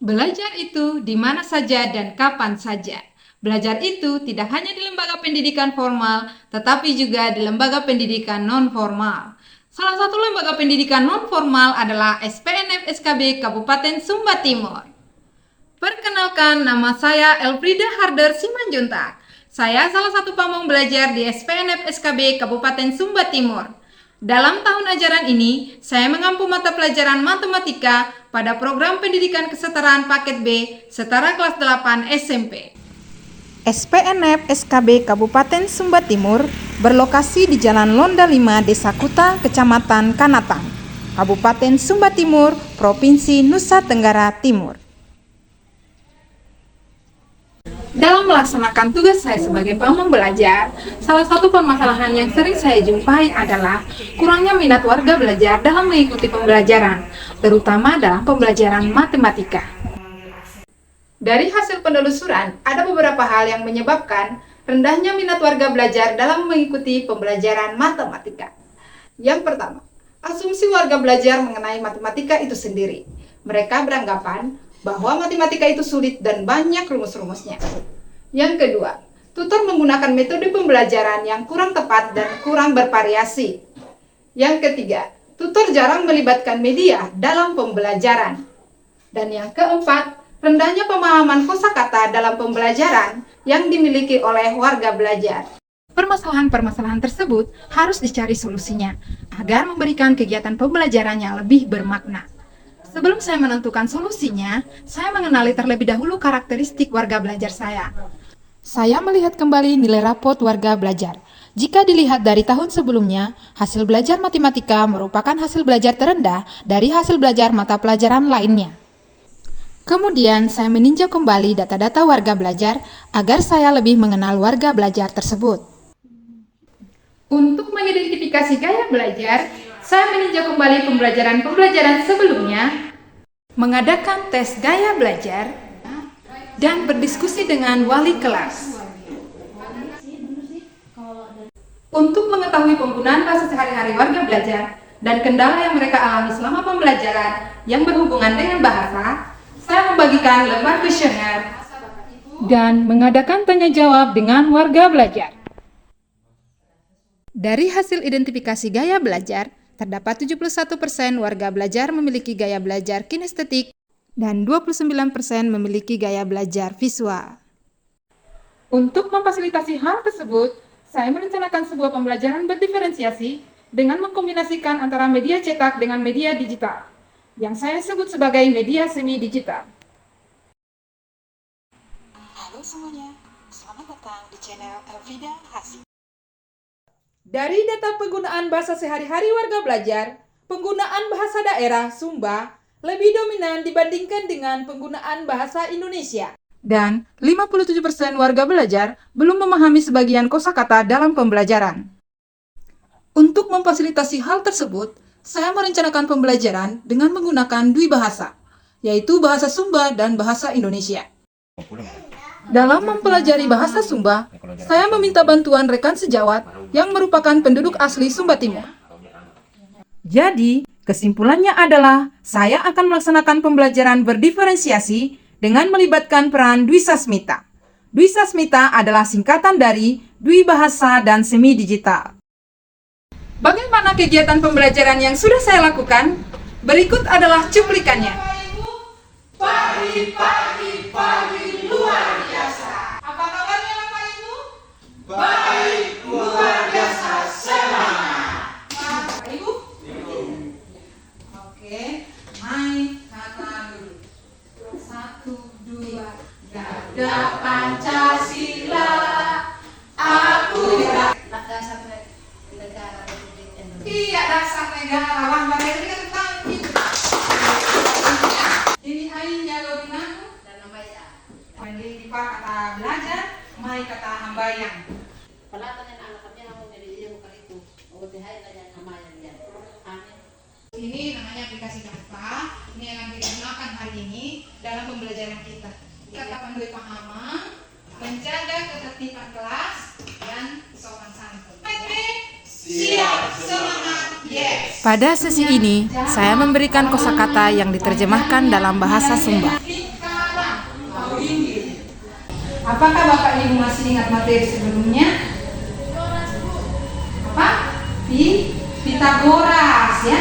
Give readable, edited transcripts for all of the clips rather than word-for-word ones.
Belajar itu di mana saja dan kapan saja. Belajar itu tidak hanya di lembaga pendidikan formal, tetapi juga di lembaga pendidikan non-formal. Salah satu lembaga pendidikan non-formal adalah SPNF SKB Kabupaten Sumba Timur. Perkenalkan, nama saya Elfrida Harder Simanjuntak. Saya salah satu pamong belajar di SPNF SKB Kabupaten Sumba Timur. Dalam tahun ajaran ini, saya mengampu mata pelajaran matematika pada program pendidikan kesetaraan paket B setara kelas 8 SMP. SPNF SKB Kabupaten Sumba Timur berlokasi di Jalan Londa 5, Desa Kuta, Kecamatan Kanatang, Kabupaten Sumba Timur, Provinsi Nusa Tenggara Timur. Dalam melaksanakan tugas saya sebagai pamong belajar, salah satu permasalahan yang sering saya jumpai adalah kurangnya minat warga belajar dalam mengikuti pembelajaran, terutama dalam pembelajaran matematika. Dari hasil penelusuran, ada beberapa hal yang menyebabkan rendahnya minat warga belajar dalam mengikuti pembelajaran matematika. Yang pertama, asumsi warga belajar mengenai matematika itu sendiri. Mereka beranggapan bahwa matematika itu sulit dan banyak rumus-rumusnya. Yang kedua, tutor menggunakan metode pembelajaran yang kurang tepat dan kurang bervariasi. Yang ketiga, tutor jarang melibatkan media dalam pembelajaran. Dan yang keempat, rendahnya pemahaman kosakata dalam pembelajaran yang dimiliki oleh warga belajar. Permasalahan-permasalahan tersebut harus dicari solusinya agar memberikan kegiatan pembelajaran yang lebih bermakna. Sebelum saya menentukan solusinya, saya mengenali terlebih dahulu karakteristik warga belajar saya. Saya melihat kembali nilai rapot warga belajar. Jika dilihat dari tahun sebelumnya, hasil belajar matematika merupakan hasil belajar terendah dari hasil belajar mata pelajaran lainnya. Kemudian, saya meninjau kembali data-data warga belajar agar saya lebih mengenal warga belajar tersebut. Untuk mengidentifikasi gaya belajar, saya meninjau kembali pembelajaran sebelumnya, mengadakan tes gaya belajar, dan berdiskusi dengan wali kelas. Untuk mengetahui penggunaan bahasa sehari-hari warga belajar dan kendala yang mereka alami selama pembelajaran yang berhubungan dengan bahasa, saya membagikan lembar kuesioner dan mengadakan tanya jawab dengan warga belajar. Dari hasil identifikasi gaya belajar, terdapat 71% warga belajar memiliki gaya belajar kinestetik dan 29% memiliki gaya belajar visual. Untuk memfasilitasi hal tersebut, saya merencanakan sebuah pembelajaran berdiferensiasi dengan mengkombinasikan antara media cetak dengan media digital, yang saya sebut sebagai media semi-digital. Halo semuanya, selamat datang di channel Elfrida Hasih. Dari data penggunaan bahasa sehari-hari warga belajar, penggunaan bahasa daerah Sumba lebih dominan dibandingkan dengan penggunaan bahasa Indonesia. Dan 57% warga belajar belum memahami sebagian kosakata dalam pembelajaran. Untuk memfasilitasi hal tersebut, saya merencanakan pembelajaran dengan menggunakan dua bahasa, yaitu bahasa Sumba dan bahasa Indonesia. Dalam mempelajari bahasa Sumba, saya meminta bantuan rekan sejawat yang merupakan penduduk asli Sumba Timur. Jadi, kesimpulannya adalah saya akan melaksanakan pembelajaran berdiferensiasi dengan melibatkan peran Dwi Sasmita. Dwi Sasmita adalah singkatan dari Dwi Bahasa dan Semi Digital. Bagaimana kegiatan pembelajaran yang sudah saya lakukan? Berikut adalah cuplikannya. Pagi luar biasa. Apa kabarnya Bapak Ibu? Baik, luar biasa, semangat. Bapak Ibu? Oke, main kata dulu. 1, 2, Gada Pancasila, aku Dasar negara Republik Indonesia. iya dasar negara. Wah, Mbak Dewi kan tangki. Ini aingnya lobinaku. Dan namanya Mandi dipa kata belajar, mai kata hambayang. pelatan yang anak kami namun jadi dia bukan itu. Oh, tihai tanya namanya dia. Amin. Ini namanya aplikasi Canva. Ini yang akan kita gunakan hari ini dalam pembelajaran kita. Kata panduan pahaman, menjaga ketertiban kelas dan sopan santun. Siap, semangat, yes. Pada sesi ini, saya memberikan kosakata yang diterjemahkan dalam bahasa Sumba. Apakah Bapak Ibu masih ingat materi sebelumnya? Apa? Pitagoras ya.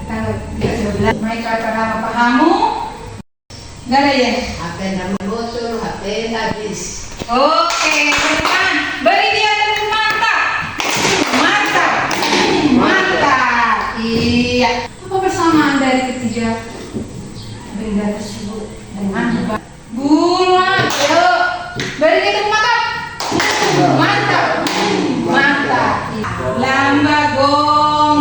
Kita sudah belajar. Mereka cara pahamu? Enggak ada ya? HP nama bocor, HP habis. Oke, teman-teman, beri dia tepuk mantap. Mantap. Mantap. Iya. Apa persamaan dari ketiga benda tersebut dengan bulat? Ayo, beri dia tepuk mantap. Mantap. Mantap. Lamba gong.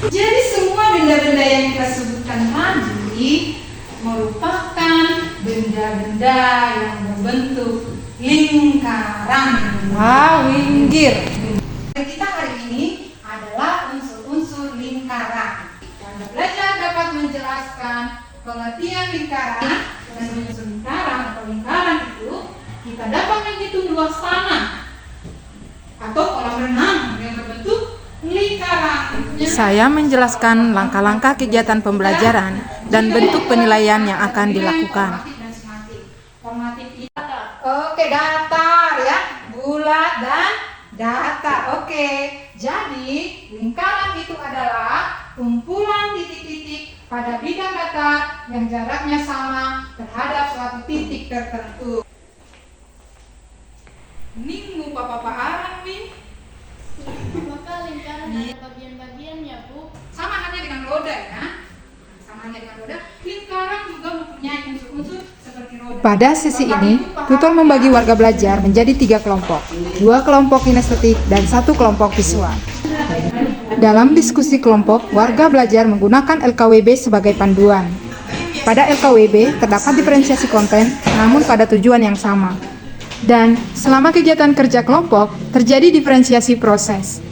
Jadi semua benda-benda yang kita sebutkan tadi merupakan benda-benda yang berbentuk lingkaran. Wow, linggir. Kita hari ini adalah unsur-unsur lingkaran. Anda belajar dapat menjelaskan pengertian lingkaran dan unsur lingkaran atau lingkaran itu kita dapat menghitung luas tanah atau kolam renang yang berbentuk lingkaran. Saya menjelaskan langkah-langkah kegiatan pembelajaran dan bentuk penilaian yang akan dilakukan. Oke, datar ya, bulat dan datar. Oke, jadi lingkaran itu adalah kumpulan titik-titik pada bidang datar yang jaraknya sama terhadap suatu titik tertentu. Ningmu papa arang nih. Maka lingkaran ada bagian-bagiannya, Bu. Sama halnya dengan roda ya. Sama halnya dengan roda, lingkaran juga mempunyai unsur-unsur seperti roda. Pada sesi ini, tutor membagi warga belajar menjadi 3 kelompok, 2 kelompok kinestetik dan 1 kelompok visual. Dalam diskusi kelompok, warga belajar menggunakan LKWB sebagai panduan. Pada LKWB terdapat diferensiasi konten, namun pada tujuan yang sama. Dan selama kegiatan kerja kelompok, terjadi diferensiasi proses.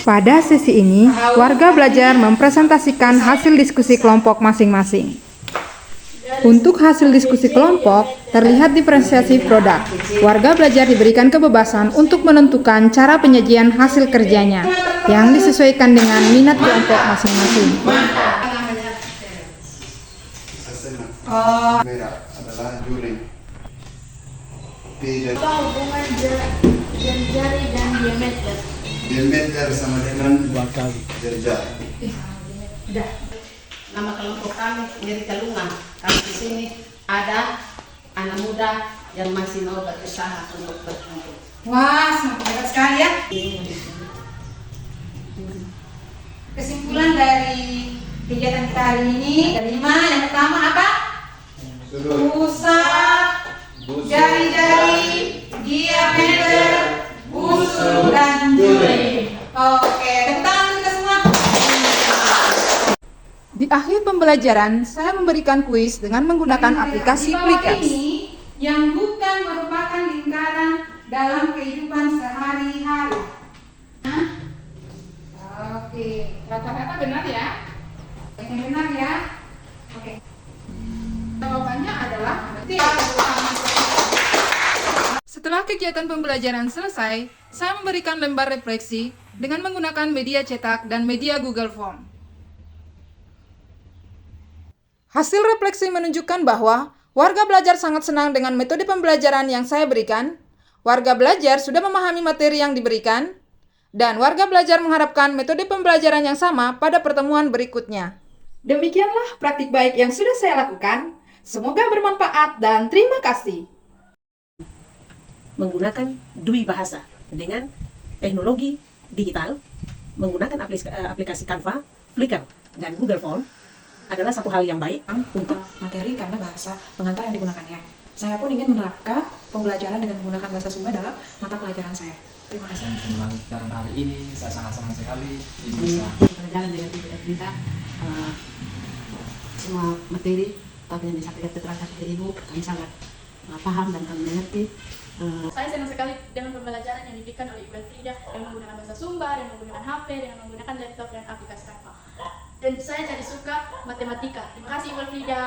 Pada sesi ini, warga belajar mempresentasikan hasil diskusi kelompok masing-masing. Untuk hasil diskusi kelompok, terlihat diferensiasi produk. Warga belajar diberikan kebebasan untuk menentukan cara penyajian hasil kerjanya, yang disesuaikan dengan minat kelompok masing-masing. Merah adalah juling. P Apa hubungan jari dan diameter? diameter sama dengan jari-jari. Nama kelompok kami dari Kalungan. Kami di sini ada anak muda yang masih mau berusaha untuk berkumpul. Wah, semakin hebat sekali ya. Kesimpulan dari kegiatan kita hari ini, ada 5. Yang pertama apa? Pusat, jari-jari, diameter, busur, dan juling. Oke, tentang kita semua. Di akhir pembelajaran, saya memberikan kuis dengan menggunakan aplikasi Di bawah Plikas. ini yang bukan merupakan lingkaran dalam kehidupan sehari-hari. Oke, rata-rata benar ya? Yang benar ya? Oke. Jawabannya adalah Setelah kegiatan pembelajaran selesai, saya memberikan lembar refleksi dengan menggunakan media cetak dan media Google Form. Hasil refleksi menunjukkan bahwa warga belajar sangat senang dengan metode pembelajaran yang saya berikan. Warga belajar sudah memahami materi yang diberikan, dan warga belajar mengharapkan metode pembelajaran yang sama pada pertemuan berikutnya. Demikianlah praktik baik yang sudah saya lakukan. Semoga bermanfaat dan terima kasih. Menggunakan dui bahasa dengan teknologi digital, menggunakan aplikasi Canva, Flickr, dan Google Form adalah satu hal yang baik untuk materi karena bahasa pengantar yang digunakannya. Saya pun ingin menerapkan pembelajaran dengan menggunakan bahasa Sumba dalam mata pelajaran saya. Terima kasih. Pembelajaran hari ini saya sangat senang sekali bisa Berjalan dengan kita semua materi atau yang disampaikan keterangan dari Ibu, kami sangat paham dan kami mengerti. Saya senang sekali dengan pembelajaran yang diberikan oleh Ibu Elfrida dengan menggunakan bahasa Sumba, dengan menggunakan HP, dengan menggunakan laptop dan aplikasi Canva. Dan saya jadi suka matematika. Terima kasih Ibu Elfrida.